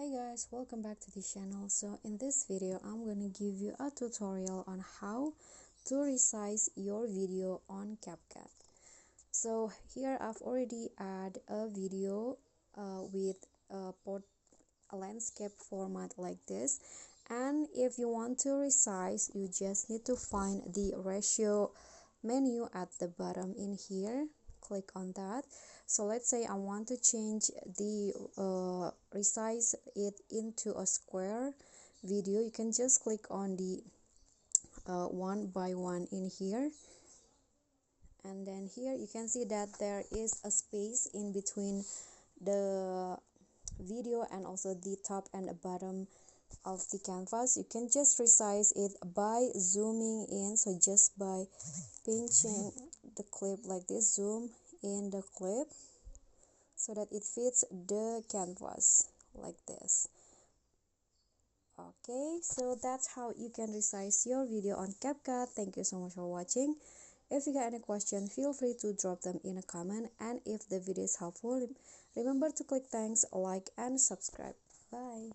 Hi guys, welcome back to the channel. So in this video I'm gonna give you a tutorial on how to resize your video on Capcut. So here I've already add a video with a landscape format like this, and if you want to resize, you just need to find the ratio menu at the bottom in here. Click on that. So let's say I want to change the resize it into a square video. You can just click on the one by one in here, and then here you can see that there is a space in between the video and also the top and the bottom of the canvas. You can just resize it by zooming in, so just by pinching the clip like this, zoom in the clip so that it fits the canvas like this. Okay, so that's how you can resize your video on Capcut. Thank you so much for watching. If you got any question, feel free to drop them in a comment, and if the video is helpful, remember to click thanks, like and subscribe. Bye.